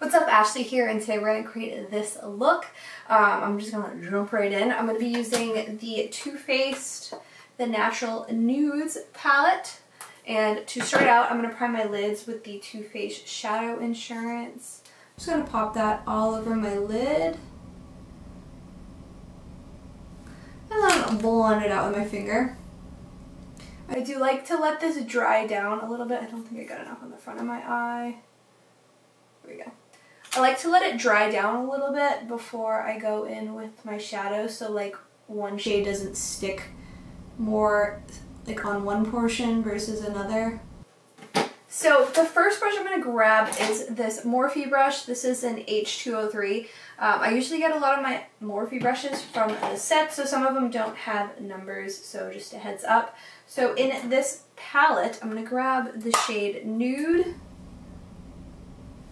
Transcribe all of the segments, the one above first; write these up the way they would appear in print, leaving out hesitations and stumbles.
What's up, Ashley here, and today we're going to create this look. I'm just going to jump right in. I'm going to be using the Too Faced The Natural Nudes palette. And to start out, I'm going to prime my lids with the Too Faced Shadow Insurance. I'm just going to pop that all over my lid. And then blend it out with my finger. I do like to let this dry down a little bit. I don't think I got enough on the front of my eye. There we go. I like to let it dry down a little bit before I go in with my shadow, so like one shade doesn't stick more like on one portion versus another. So the first brush I'm going to grab is this Morphe brush. This is an H203. I usually get a lot of my Morphe brushes from the set, so some of them don't have numbers, so just a heads up. So in this palette, I'm going to grab the shade Nude.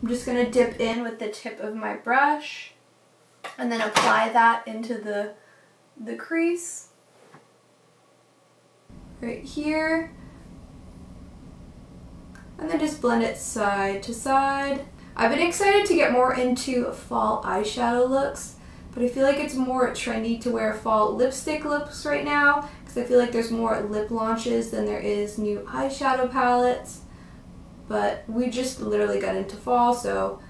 I'm just going to dip in with the tip of my brush and then apply that into the crease right here, and then just blend it side to side. I've been excited to get more into fall eyeshadow looks, but I feel like it's more trendy to wear fall lipstick looks right now because I feel like there's more lip launches than there is new eyeshadow palettes. But we just literally got into fall, so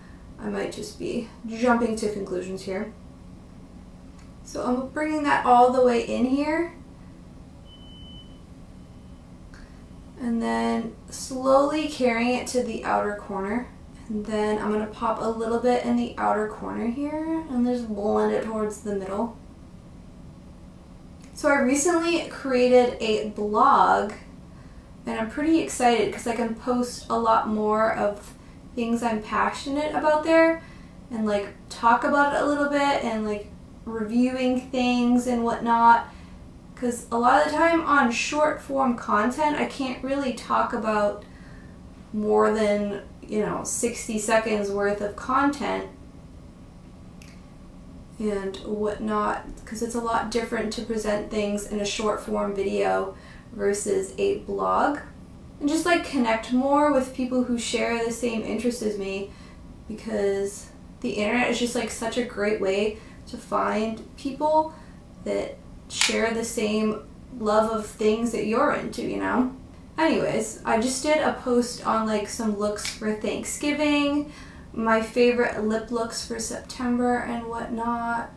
I might just be jumping to conclusions here. So I'm bringing that all the way in here. And then slowly carrying it to the outer corner. And then I'm going to pop a little bit in the outer corner here and just blend it towards the middle. So I recently created a blog, and I'm pretty excited because I can post a lot more of things I'm passionate about there and like talk about it a little bit and like reviewing things and whatnot. Because a lot of the time on short form content, I can't really talk about more than, 60 seconds worth of content and whatnot, because it's a lot different to present things in a short form video versus a blog, and just like connect more with people who share the same interests as me, because the internet is just like such a great way to find people that share the same love of things that you're into, Anyways, I just did a post on like some looks for Thanksgiving, my favorite lip looks for September and whatnot.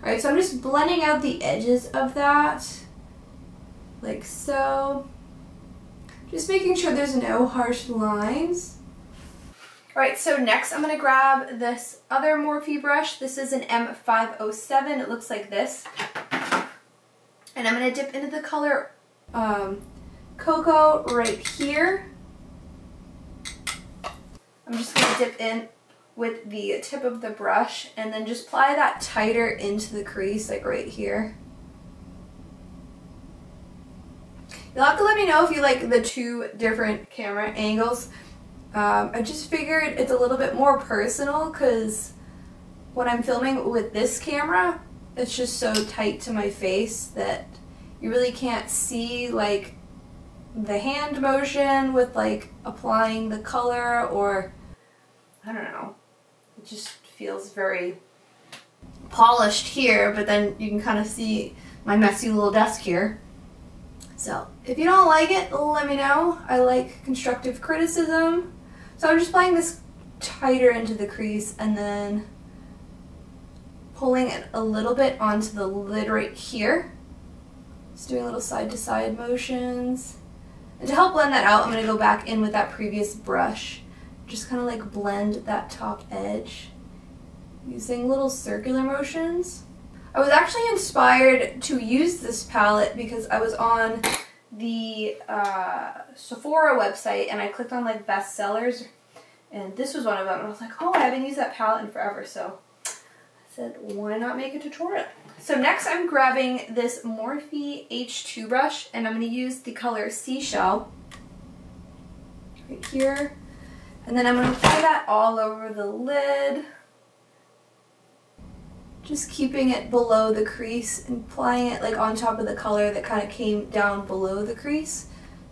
Alright, so I'm just blending out the edges of that like so. Just making sure there's no harsh lines. Alright, so next I'm going to grab this other Morphe brush. This is an M507. It looks like this. And I'm going to dip into the color Cocoa right here. I'm just going to dip in with the tip of the brush and then just apply that tighter into the crease, like right here. You'll have to let me know if you like the two different camera angles. I just figured it's a little bit more personal because when I'm filming with this camera, it's just so tight to my face that you really can't see like the hand motion with like applying the color, or I don't know. It just feels very polished here, but then you can kind of see my messy little desk here. So if you don't like it, let me know. I like constructive criticism. So I'm just applying this tighter into the crease and then pulling it a little bit onto the lid right here. Just doing little side to side motions. And to help blend that out, I'm going to go back in with that previous brush. Just kind of like blend that top edge using little circular motions. I was actually inspired to use this palette because I was on the Sephora website and I clicked on like bestsellers, and this was one of them, and I was like, oh, I haven't used that palette in forever, so I said, why not make a tutorial? So next I'm grabbing this Morphe H2 brush, and I'm going to use the color Seashell right here, and then I'm going to apply that all over the lid. Just keeping it below the crease and applying it like on top of the color that kind of came down below the crease.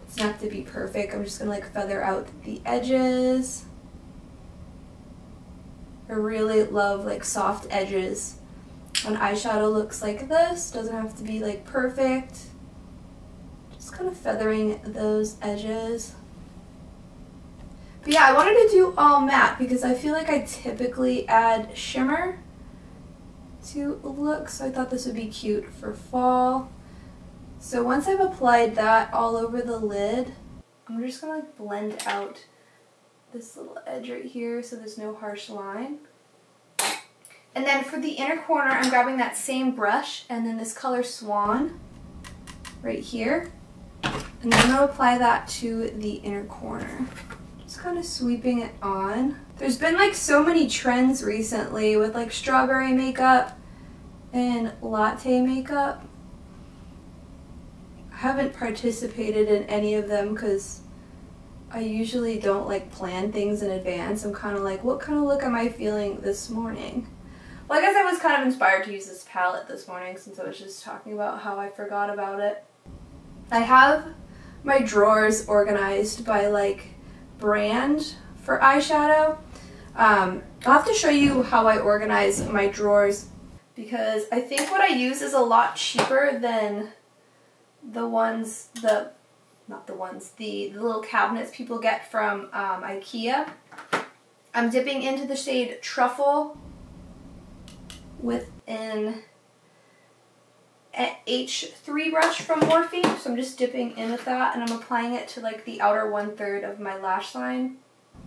It's not to be perfect. I'm just going to like feather out the edges. I really love like soft edges. An eyeshadow looks like this, doesn't have to be like perfect. Just kind of feathering those edges. But yeah, I wanted to do all matte because I feel like I typically add shimmer to a look, so I thought this would be cute for fall. So once I've applied that all over the lid, I'm just gonna like blend out this little edge right here so there's no harsh line. And then for the inner corner, I'm grabbing that same brush and then this color Swan right here. And then I'm gonna apply that to the inner corner. Just kind of sweeping it on. There's been like so many trends recently with like strawberry makeup and latte makeup. I haven't participated in any of them because I usually don't like plan things in advance. I'm kind of like, what kind of look am I feeling this morning? Well, I guess I was kind of inspired to use this palette this morning since I was just talking about how I forgot about it. I have my drawers organized by like brand for eyeshadow. I'll have to show you how I organize my drawers because I think what I use is a lot cheaper than the little cabinets people get from IKEA. I'm dipping into the shade Truffle with an H203 brush from Morphe. So I'm just dipping in with that and I'm applying it to like the outer 1/3 of my lash line.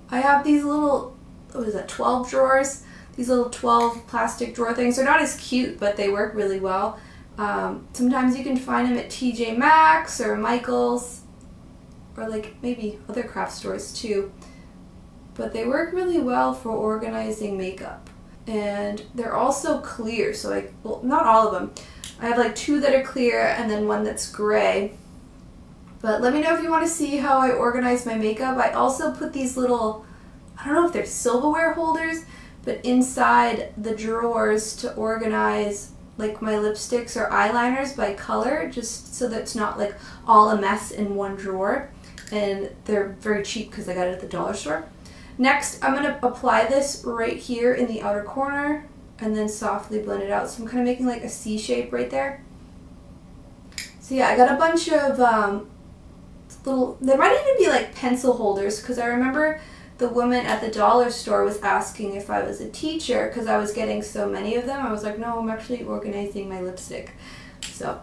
I have these little, what is that, 12 drawers? These little 12 plastic drawer things. They're not as cute, but they work really well. Sometimes you can find them at TJ Maxx or Michael's or like maybe other craft stores too. But they work really well for organizing makeup. And they're also clear, so like, well, not all of them. I have like 2 that are clear and then 1 that's gray. But let me know if you want to see how I organize my makeup. I also put these little, I don't know if they're silverware holders, but inside the drawers to organize like my lipsticks or eyeliners by color, just so that it's not like all a mess in one drawer. And they're very cheap because I got it at the dollar store. Next, I'm going to apply this right here in the outer corner and then softly blend it out. So I'm kind of making like a C shape right there. So yeah, I got a bunch of little, there might even be like pencil holders because I remember the woman at the dollar store was asking if I was a teacher because I was getting so many of them. I was like, no, I'm actually organizing my lipstick. So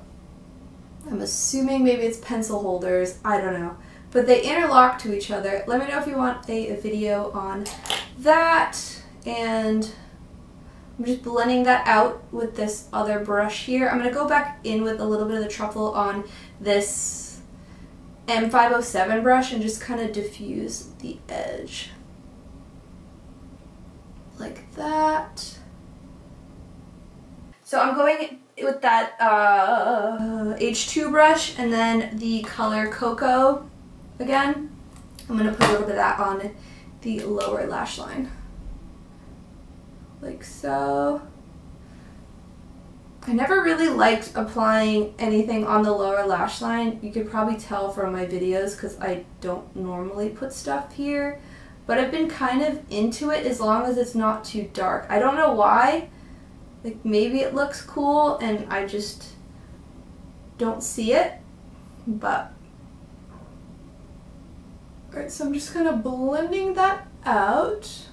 I'm assuming maybe it's pencil holders. I don't know. But they interlock to each other. Let me know if you want a video on that. And I'm just blending that out with this other brush here. I'm going to go back in with a little bit of the truffle on this M507 brush and just kind of diffuse the edge. Like that. So I'm going with that H2 brush and then the color Cocoa. Again, I'm going to put a little bit of that on the lower lash line. Like so. I never really liked applying anything on the lower lash line. You could probably tell from my videos because I don't normally put stuff here. But I've been kind of into it as long as it's not too dark. I don't know why. Like maybe it looks cool and I just don't see it. But alright, so I'm just kind of blending that out.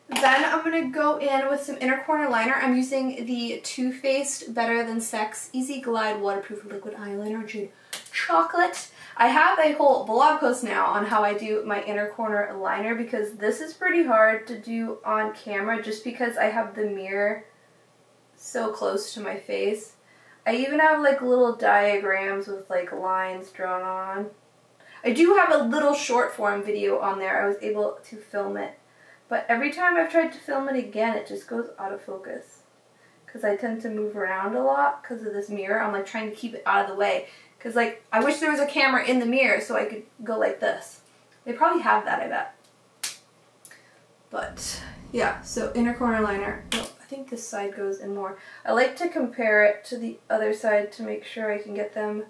Then I'm going to go in with some inner corner liner. I'm using the Too Faced Better Than Sex Easy Glide Waterproof Liquid Eyeliner Jade Chocolate. I have a whole blog post now on how I do my inner corner liner because this is pretty hard to do on camera just because I have the mirror so close to my face. I even have like little diagrams with like lines drawn on. I do have a little short form video on there. I was able to film it. But every time I've tried to film it again, it just goes out of focus. Because I tend to move around a lot because of this mirror. I'm like trying to keep it out of the way. Because like, I wish there was a camera in the mirror so I could go like this. They probably have that, I bet. But yeah, so inner corner liner. Oh, I think this side goes in more. I like to compare it to the other side to make sure I can get them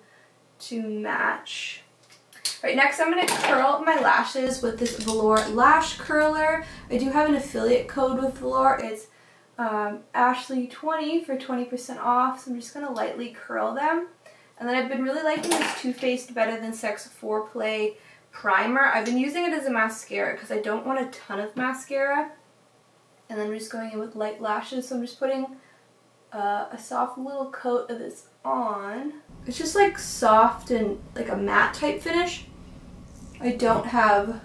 to match. Alright, next I'm going to curl my lashes with this Velour Lash Curler. I do have an affiliate code with Velour. It's Ashley20 for 20% off, so I'm just going to lightly curl them. And then I've been really liking this Too Faced Better Than Sex Foreplay Primer. I've been using it as a mascara because I don't want a ton of mascara. And then I'm just going in with light lashes, so I'm just putting a soft little coat of this on. It's just like soft and like a matte type finish. I don't have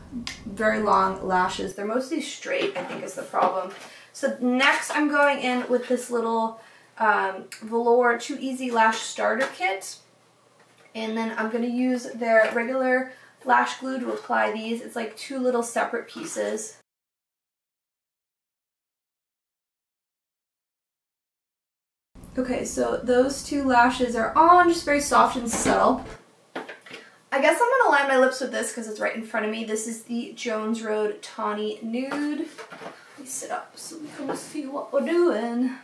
very long lashes. They're mostly straight, I think is the problem. So next I'm going in with this little Velour Too Easy Lash Starter Kit. And then I'm going to use their regular lash glue to apply these. It's like 2 little separate pieces. Okay, so those 2 lashes are on, just very soft and subtle. I guess I'm going to line my lips with this because it's right in front of me. This is the Jones Road Tawny Nude. Let me sit up so we can see what we're doing.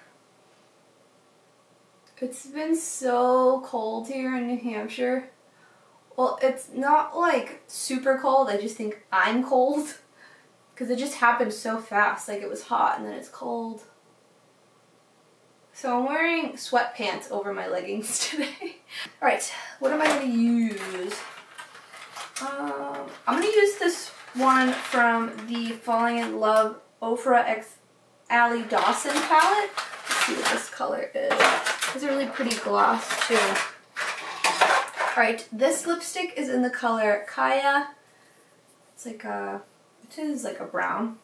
It's been so cold here in New Hampshire. Well, it's not like super cold, I just think I'm cold. Because it just happened so fast, like it was hot and then it's cold. So I'm wearing sweatpants over my leggings today. Alright, what am I going to use? I'm going to use this one from the Falling in Love Ofra X Ally Dawson palette. Let's see what this color is. It's a really pretty gloss too. Alright, this lipstick is in the color Kaya. It's like a, it is like a brown.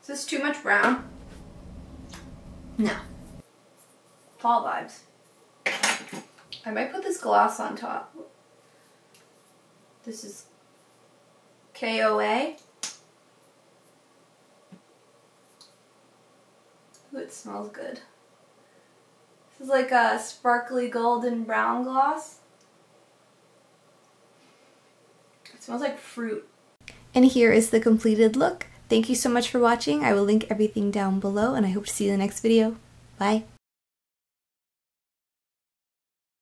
Is this too much brown? No. Fall vibes. I might put this gloss on top. This is KOA. Ooh, it smells good. This is like a sparkly golden brown gloss. It smells like fruit. And here is the completed look. Thank you so much for watching. I will link everything down below and I hope to see you in the next video. Bye.